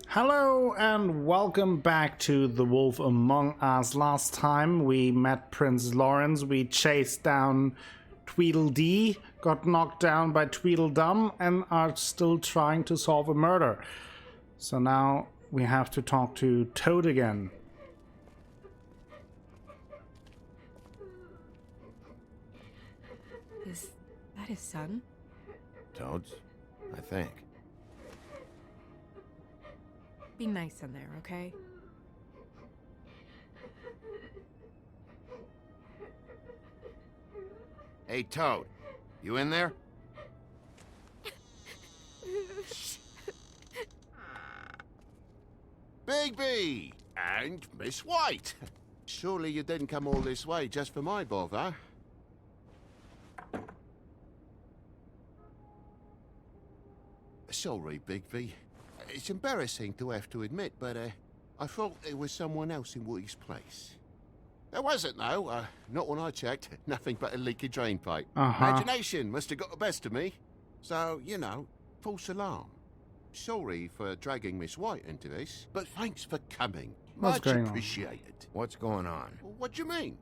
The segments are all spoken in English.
Hello and welcome back to The Wolf Among Us. Last time we met Prince Lawrence, we chased down Tweedledee, got knocked down by Tweedledum, and are still trying to solve a murder. So now we have to talk to Toad again. Is that his son? Toads, I think. Be nice in there, okay? Hey, Toad, you in there? Bigby! And Miss White! Surely you didn't come all this way just for my bother? Sorry, Bigby. It's embarrassing to have to admit, but I thought there was someone else in Woody's place. There wasn't, though. Not when I checked. Nothing but a leaky drain pipe. Imagination must have got the best of me. So, you know, false alarm. Sorry for dragging Miss White into this, but thanks for coming. What's Much going appreciated. What's going on? What do you mean?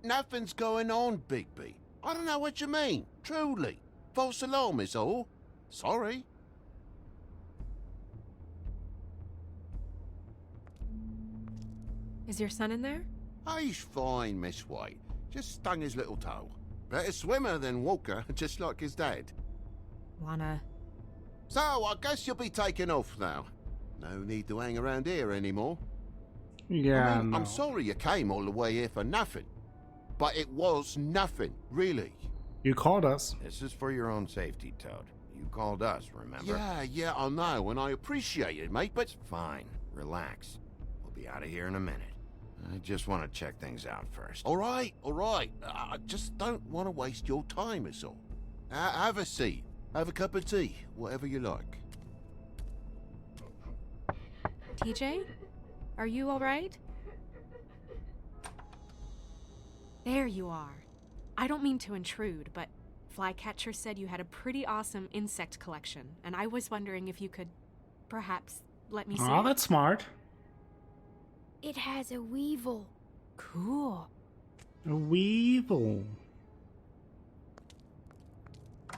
Nothing's going on, Bigby. I don't know what you mean. Truly. False alarm is all. Sorry. Is your son in there? He's fine, Miss White. Just stung his little toe. Better swimmer than Walker, just like his dad. Wanna... So, I guess you'll be taking off now. No need to hang around here anymore. Yeah, I mean, no. I'm sorry you came all the way here for nothing. But it was nothing, really. You called us. This is for your own safety, Toad. You called us, remember? Yeah, I know, and I appreciate it, mate, but... Fine. Relax. We'll be out of here in a minute. I just want to check things out first. All right. I just don't want to waste your time, is all. Have a seat. Have a cup of tea. Whatever you like. TJ? Are you alright? There you are. I don't mean to intrude, but Flycatcher said you had a pretty awesome insect collection, and I was wondering if you could perhaps let me see Oh, it. that's smart. It has a weevil. Cool. A weevil.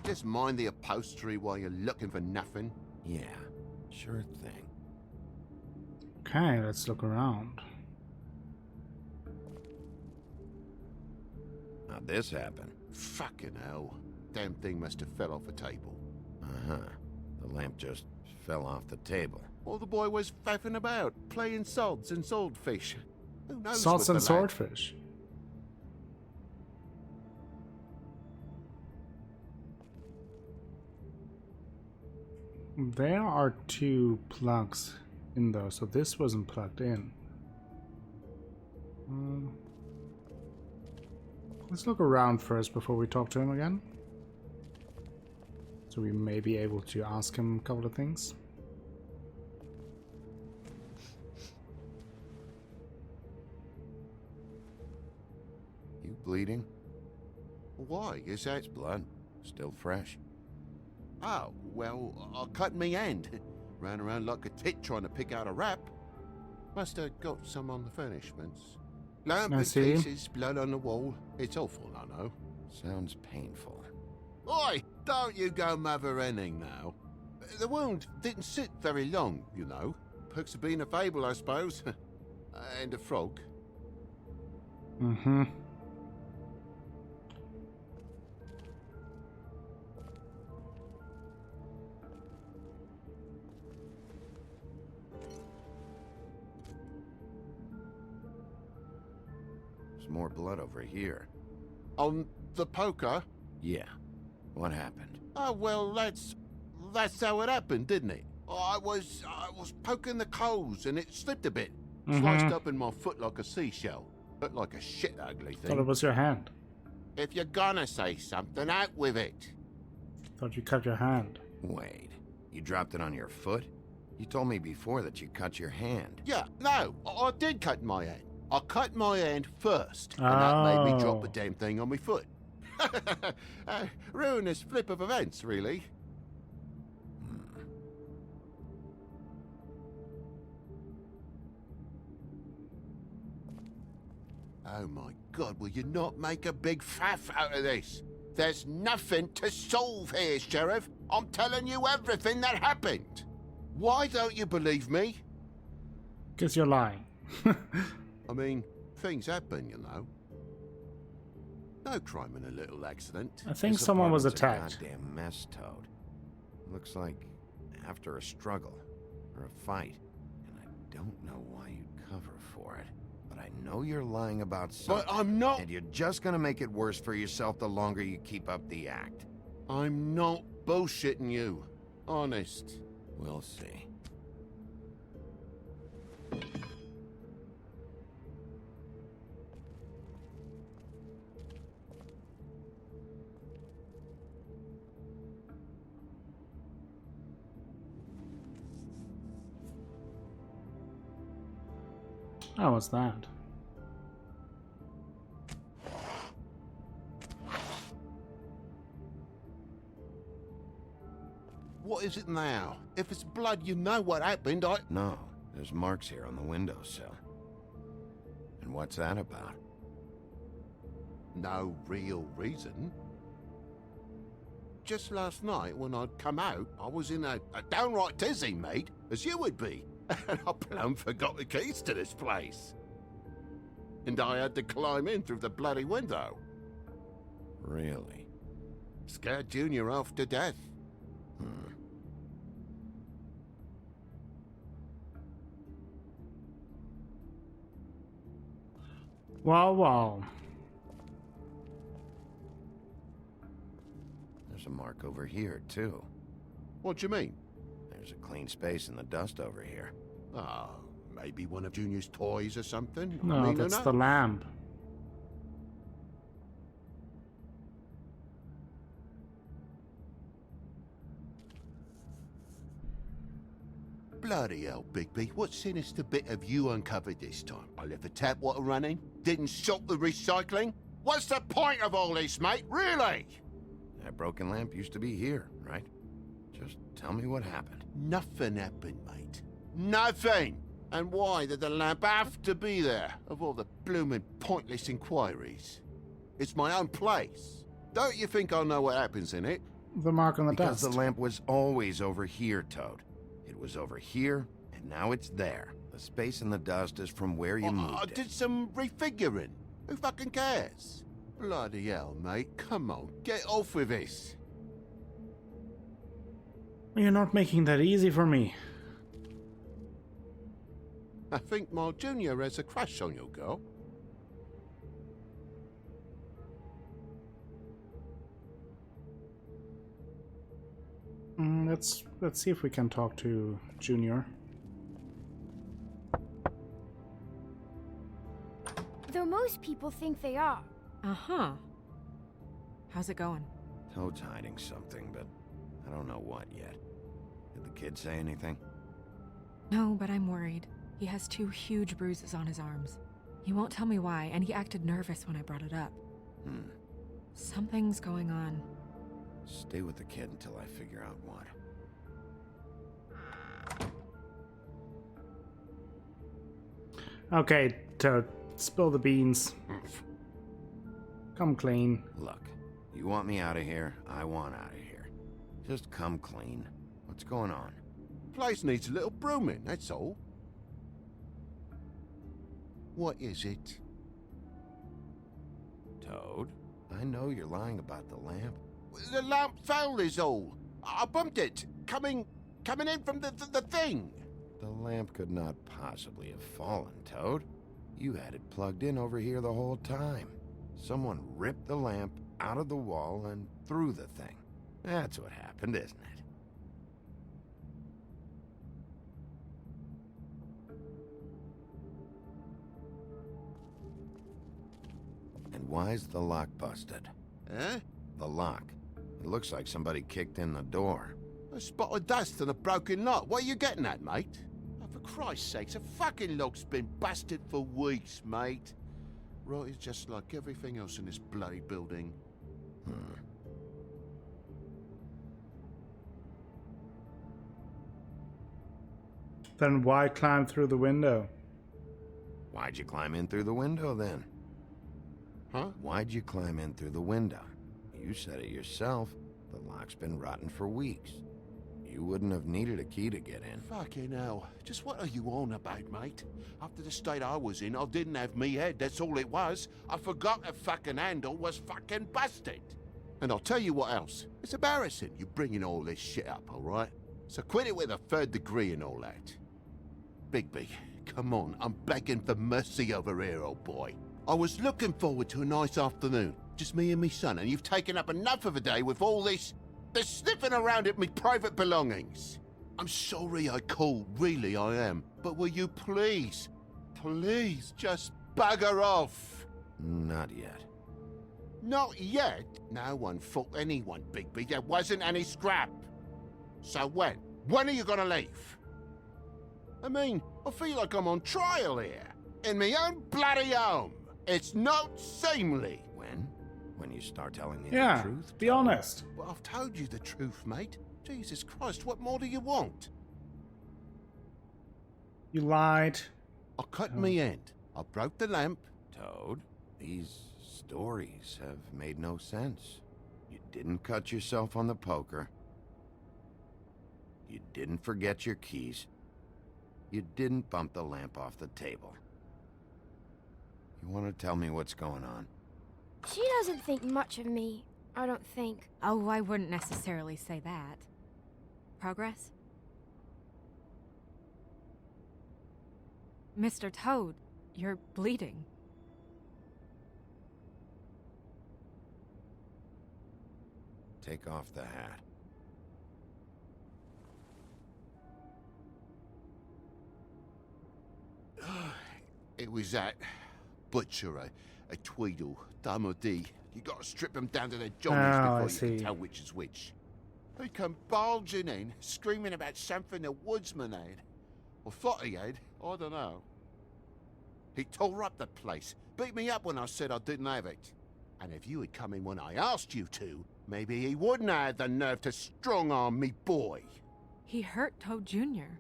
Just mind the upholstery while you're looking for nothing. Yeah, sure thing. Okay, let's look around. How'd this happen? Fucking hell. Damn thing must have fell off a table. Uh-huh. The lamp just fell off the table. Or the boy was faffing about, playing sods and swordfish. Who knows? Swords with and the lad? swordfish. There are two plugs in there, so this wasn't plugged in. Let's look around first before we talk to him again. So we may be able to ask him a couple of things. You bleeding? Why? Is that... It's blood. Still fresh. Oh, well, I cut me hand. Ran around like a tit trying to pick out a wrap. Must have got some on the furnishments. Lamp I in see. pieces, blood on the wall. It's awful, I know. Sounds painful. Oi, don't you go mother-henning now. The wound didn't sit very long, you know. Perks of being a fable, I suppose. And a frog. Mm-hmm. There's more blood over here. On the poker? Yeah. What happened? Oh, well, that's how it happened, didn't it? I was poking the coals and it slipped a bit. Sliced up in my foot like a seashell. Looked like a shit ugly Thought it thing. was your hand. If you're gonna say something, out with it. Thought you cut your hand. Wait. You dropped it on your foot? You told me before that you cut your hand. Yeah, no, I did cut my hand. I cut my hand first, and that made me drop Oh. the damn thing on my foot. Ruinous flip of events, really. Oh my God, will you not make a big faff out of this? There's nothing to solve here, Sheriff. I'm telling you everything that happened. Why don't you believe me? Because you're lying. I mean, things happen, you know. No crime in a little accident. I think This someone was apartment's attacked. a goddamn mess, Toad. Looks like after a struggle or a fight, and I don't know why you'd cover for it. But I know you're lying about something. But I'm not. And you're just gonna make it worse for yourself the longer you keep up the act. I'm not bullshitting you. Honest. We'll see. Oh, what's that? What is it now? If it's blood, you know what happened. No, there's marks here on the windowsill. And what's that about? No real reason. Just last night, when I'd come out, I was in a downright tizzy, mate, as you would be. And I plumb forgot the keys to this place. And I had to climb in through the bloody window. Really? Scared Junior half to death. Wow, wow. There's a mark over here, too. What do you mean? There's a clean space in the dust over here. Oh, maybe one of Junior's toys or something? I No, mean, that's who the knows? lamp. Bloody hell, Bigby. What sinister bit have you uncovered this time? I left the tap water running? Didn't stop the recycling? What's the point of all this, mate? Really? That broken lamp used to be here, right? Just tell me what happened. Nothing happened, mate. Nothing! And why did the lamp have to be there, of all the blooming pointless inquiries? It's my own place. Don't you think I know what happens in it? The mark on the Because dust. the lamp was always over here, Toad. It was over here, and now it's there. The space in the dust is from where you I moved it. did some refiguring. Who fucking cares? Bloody hell, mate. Come on, get off with this. You're not making that easy for me. I think my junior has a crush on your girl. Let's see if we can talk to Junior. Though most people think they are. Uh-huh. How's it going? Toad's hiding something, but I don't know what yet. Did the kid say anything? No, but I'm worried. He has 2 huge bruises on his arms. He won't tell me why, and he acted nervous when I brought it up. Something's going on. Stay with the kid until I figure out what. Okay, Toad, spill the beans. Come clean. Look, you want me out of here, I want out of here. Just come clean. What's going on? Place needs a little brooming, that's all. What is it? Toad, I know you're lying about the lamp. The lamp fell is all. I bumped it. Coming in from the thing. The lamp could not possibly have fallen, Toad. You had it plugged in over here the whole time. Someone ripped the lamp out of the wall and threw the thing. That's what happened, isn't it? And why's the lock busted? Eh? The lock. It looks like somebody kicked in the door. A spot of dust and a broken lock. What are you getting at, mate? Oh, for Christ's sakes, a fucking lock's been busted for weeks, mate. Right, it's just like everything else in this bloody building. Then why climb through the window? Why'd you climb in through the window then? Huh? Why'd you climb in through the window? You said it yourself. The lock's been rotten for weeks. You wouldn't have needed a key to get in. Fucking hell. Just what are you on about, mate? After the state I was in, I didn't have me head, that's all it was. I forgot the fucking handle was fucking busted. And I'll tell you what else. It's embarrassing you bringing all this shit up, alright? So quit it with a 3rd degree and all that. Bigby, come on, I'm begging for mercy over here, old boy. I was looking forward to a nice afternoon, just me and me son, and you've taken up enough of a day with all this sniffing around at me private belongings. I'm sorry I called, really I am. But will you please just bugger off? Not yet. Not yet? No one fought anyone, Bigby. There wasn't any scrap. So when? When are you gonna leave? I mean, I feel like I'm on trial here. In my own bloody home. It's not seemly. When? When you start telling me Yeah, the truth? be honest. Well, I've told you the truth, mate. Jesus Christ, what more do you want? You lied. I cut me end. I broke the lamp. Toad, these stories have made no sense. You didn't cut yourself on the poker. You didn't forget your keys. You didn't bump the lamp off the table. You want to tell me what's going on? She doesn't think much of me, I don't think. Oh, I wouldn't necessarily say that. Progress? Mr. Toad, you're bleeding. Take off the hat. It was that butcher, a Tweedle, Dumody. You gotta strip them down to their johnnies Oh, I before you see. can tell which is which. He come bulging in, screaming about something the woodsman had. Or thought he had, I don't know. He tore up the place, beat me up when I said I didn't have it. And if you had come in when I asked you to, maybe he wouldn't have had the nerve to strong-arm me boy. He hurt Toad Jr.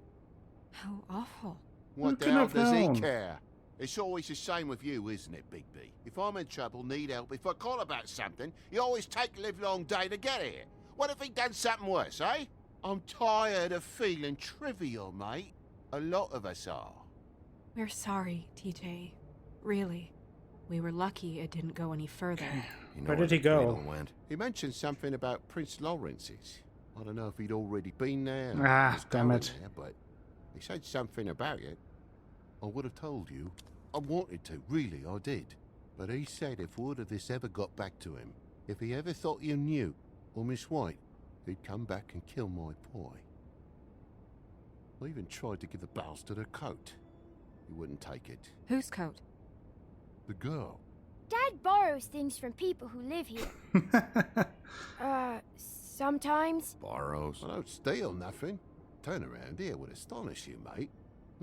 How awful. What the could hell have does he known? care? It's always the same with you, isn't it, Bigby? If I'm in trouble, need help, if I call about something, you always take a livelong day to get here. What if he'd done something worse, eh? I'm tired of feeling trivial, mate. A lot of us are. We're sorry, TJ. Really. We were lucky it didn't go any further. You know Where did he the go? Tweedle went? He mentioned something about Prince Lawrence's. I don't know if he'd already been there. Ah, or was damn going it. there, but he said something about it. I would have told you. I wanted to, really, I did. But he said if word of this ever got back to him, if he ever thought you knew, or Miss White, he'd come back and kill my boy. I even tried to give the bastard a coat. He wouldn't take it. Whose coat? The girl. Dad borrows things from people who live here. Sometimes. Borrows. I don't steal nothing. Turn around here would astonish you, mate.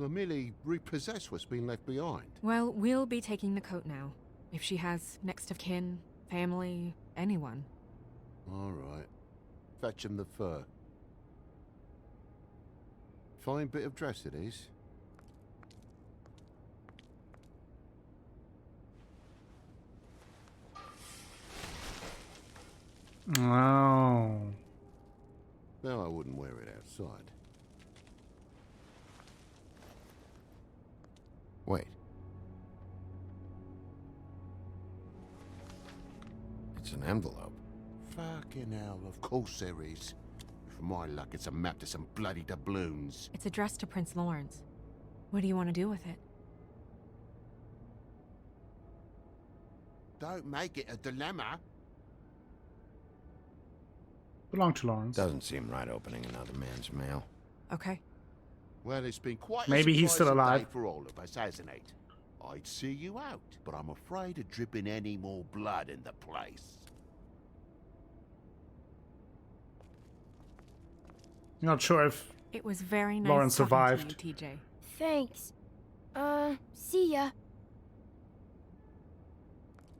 I merely repossess what's been left behind. Well, we'll be taking the coat now. If she has next of kin, family, anyone. All right. Fetch him the fur. Fine bit of dress it is. Oh. No, I wouldn't wear it outside. Wait. It's an envelope. Fucking hell, of course there is. For my luck, it's a map to some bloody doubloons. It's addressed to Prince Lawrence. What do you want to do with it? Don't make it a dilemma. Belong to Lawrence. Doesn't seem right opening another man's mail. Okay. Well, it's been quite Maybe a he's still surprising alive. day for all of us, hasn't it? I'd see you out, but I'm afraid of dripping any more blood in the place. Not sure if It was very nice Lawrence talking survived. to you, TJ. Thanks. See ya.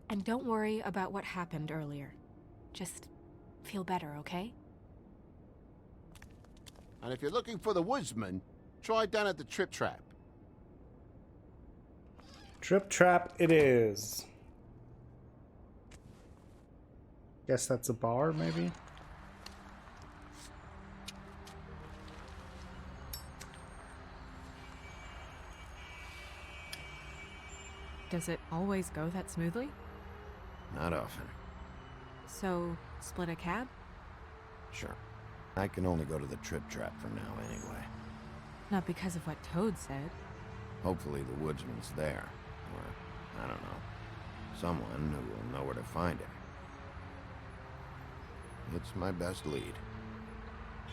And don't worry about what happened earlier. Just feel better, okay? And if you're looking for the woodsman, try down at the Trip Trap. Trip Trap it is. Guess that's a bar, maybe? Does it always go that smoothly? Not often. So, split a cab? Sure. I can only go to the Trip Trap for now anyway. Not because of what Toad said. Hopefully the woodsman's there. Or, I don't know. Someone who will know where to find him. It's my best lead.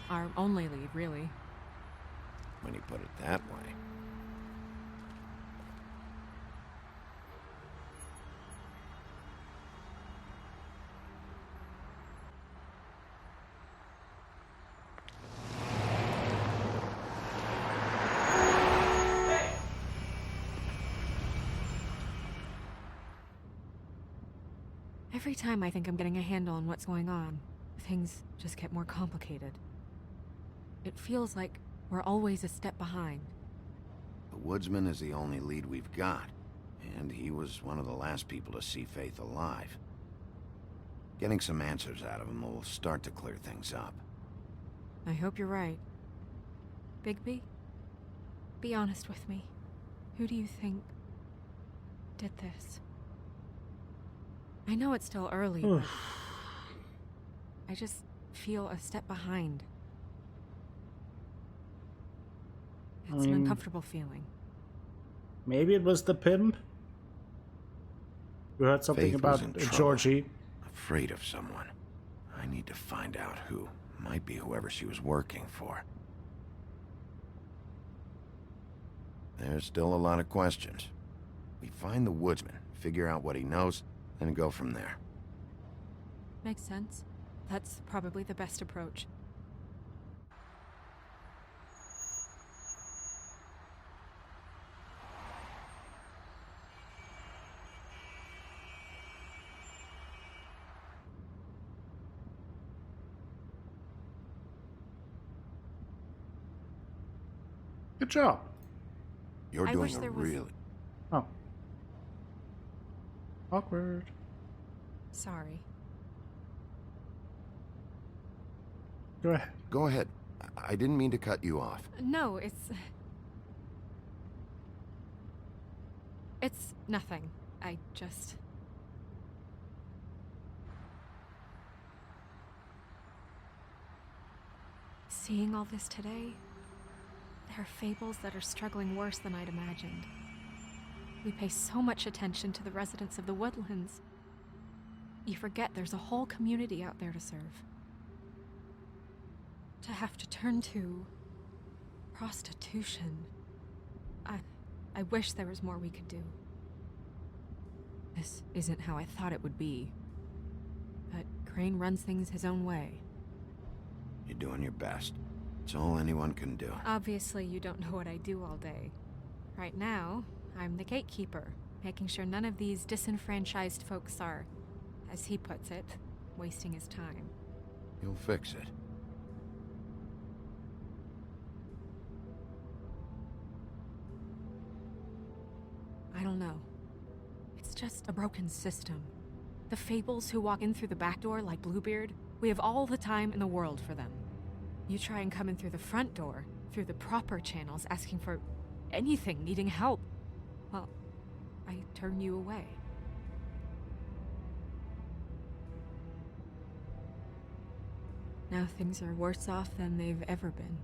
Our only lead, really. When you put it that way. Every time I think I'm getting a handle on what's going on, things just get more complicated. It feels like we're always a step behind. The woodsman is the only lead we've got, and he was one of the last people to see Faith alive. Getting some answers out of him will start to clear things up. I hope you're right. Bigby? Be honest with me. Who do you think did this? I know it's still early, but I just feel a step behind. It's an uncomfortable feeling. Maybe it was the pimp. We heard something Faith about was in trouble. Georgie. Afraid of someone. I need to find out who. Might be whoever she was working for. There's still a lot of questions. We find the woodsman, figure out what he knows, and go from there. Makes sense. That's probably the best approach. Good job. You're I doing wish a there was- really... Oh. Awkward. Sorry. Go ahead. Go ahead. I didn't mean to cut you off. No, it's nothing. I just... Seeing all this today, there are fables that are struggling worse than I'd imagined. We pay so much attention to the residents of the woodlands. You forget there's a whole community out there to serve. To have to turn to prostitution. I wish there was more we could do. This isn't how I thought it would be. But Crane runs things his own way. You're doing your best. It's all anyone can do. Obviously, you don't know what I do all day. Right now, I'm the gatekeeper, making sure none of these disenfranchised folks are, as he puts it, wasting his time. You'll fix it. I don't know. It's just a broken system. The Fables who walk in through the back door like Bluebeard, we have all the time in the world for them. You try and come in through the front door, through the proper channels, asking for anything, needing help. Well, I turn you away. Now things are worse off than they've ever been.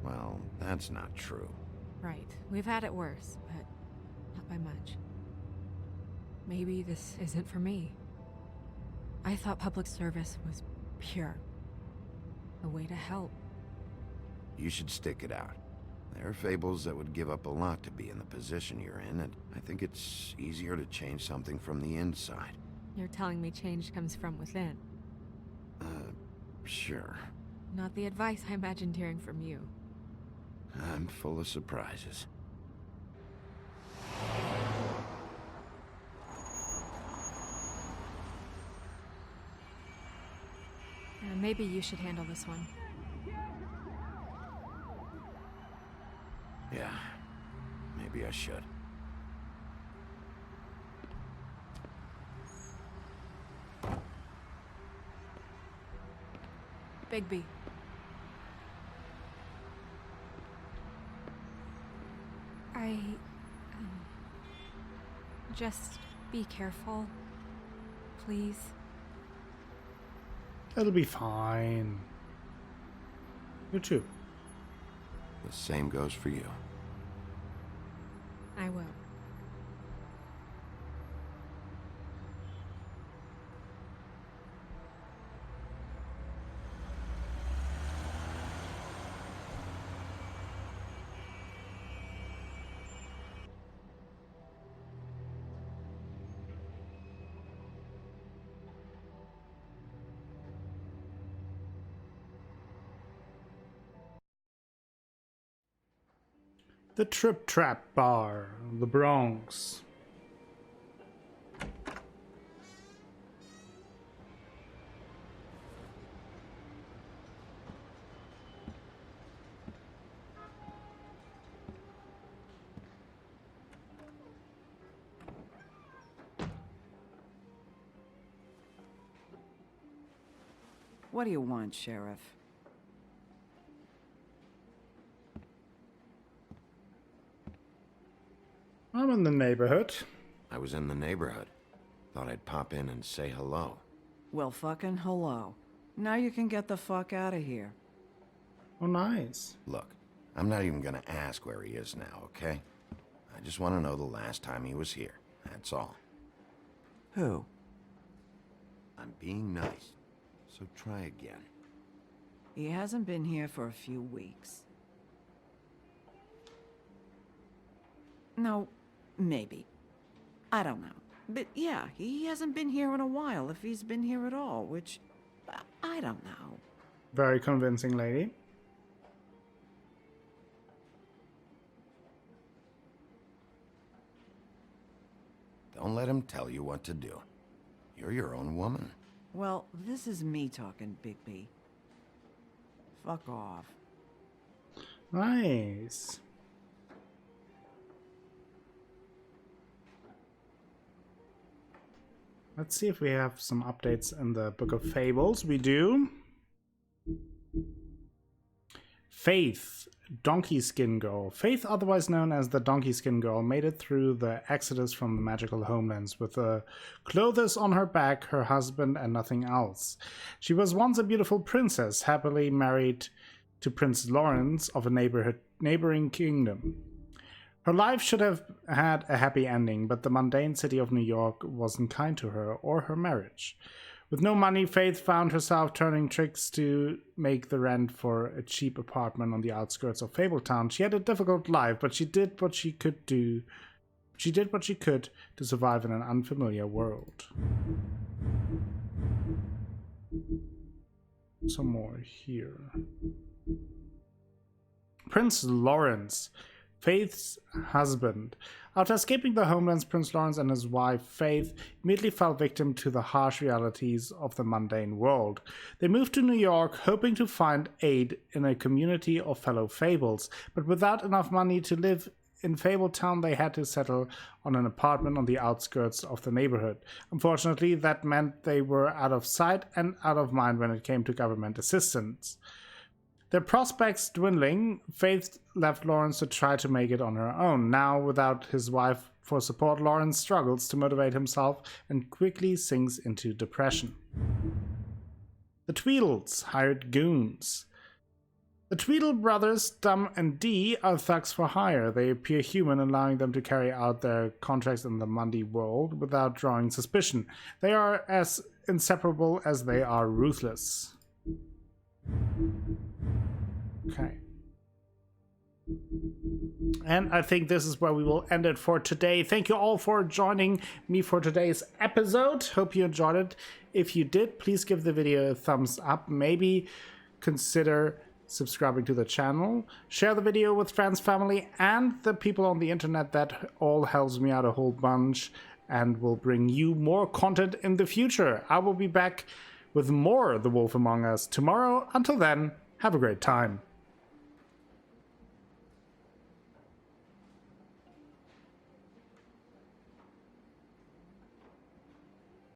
Well, that's not true. Right. We've had it worse, but not by much. Maybe this isn't for me. I thought public service was pure. A way to help. You should stick it out. There are Fables that would give up a lot to be in the position you're in, and I think it's easier to change something from the inside. You're telling me change comes from within. Sure. Not the advice I imagined hearing from you. I'm full of surprises. Maybe you should handle this one. Yeah, maybe I should. Bigby. Just be careful, please. It'll be fine. You too. The same goes for you. I will. The Trip Trap Bar, the Bronx. What do you want, Sheriff? I'm in the neighborhood. I was in the neighborhood. Thought I'd pop in and say hello. Well, fucking hello. Now you can get the fuck out of here. Oh, nice. Look, I'm not even gonna ask where he is now, okay? I just want to know the last time he was here. That's all. Who? I'm being nice, so try again. He hasn't been here for a few weeks. No, maybe. I don't know. But yeah, he hasn't been here in a while, if he's been here at all, which... I don't know. Very convincing, lady. Don't let him tell you what to do. You're your own woman. Well, this is me talking, Bigby. Fuck off. Nice. Let's see if we have some updates in the Book of Fables. We do. Faith, Donkey Skin Girl. Faith, otherwise known as the Donkey Skin Girl, made it through the exodus from the magical homelands with the clothes on her back, her husband, and nothing else. She was once a beautiful princess, happily married to Prince Lawrence of a neighboring kingdom. Her life should have had a happy ending, but the mundane city of New York wasn't kind to her or her marriage. With no money, Faith found herself turning tricks to make the rent for a cheap apartment on the outskirts of Fabletown. She had a difficult life, but she did what she could do. She did what she could to survive in an unfamiliar world. Some more here. Prince Lawrence, Faith's husband. After escaping the homelands, Prince Lawrence and his wife, Faith, immediately fell victim to the harsh realities of the mundane world. They moved to New York, hoping to find aid in a community of fellow Fables, but without enough money to live in Fabletown, they had to settle on an apartment on the outskirts of the neighborhood. Unfortunately, that meant they were out of sight and out of mind when it came to government assistance. Their prospects dwindling, Faith left Lawrence to try to make it on her own. Now, without his wife for support, Lawrence struggles to motivate himself and quickly sinks into depression. The Tweedles, hired goons. The Tweedle brothers, Dum and Dee, are thugs for hire. They appear human, allowing them to carry out their contracts in the Mundy world without drawing suspicion. They are as inseparable as they are ruthless. Okay. And I think this is where we will end it for today. Thank you all for joining me for today's episode. Hope you enjoyed it. If you did, please give the video a thumbs up. Maybe consider subscribing to the channel. Share the video with friends, family, and the people on the internet. That all helps me out a whole bunch and will bring you more content in the future. I will be back with more The Wolf Among Us tomorrow. Until then, have a great time.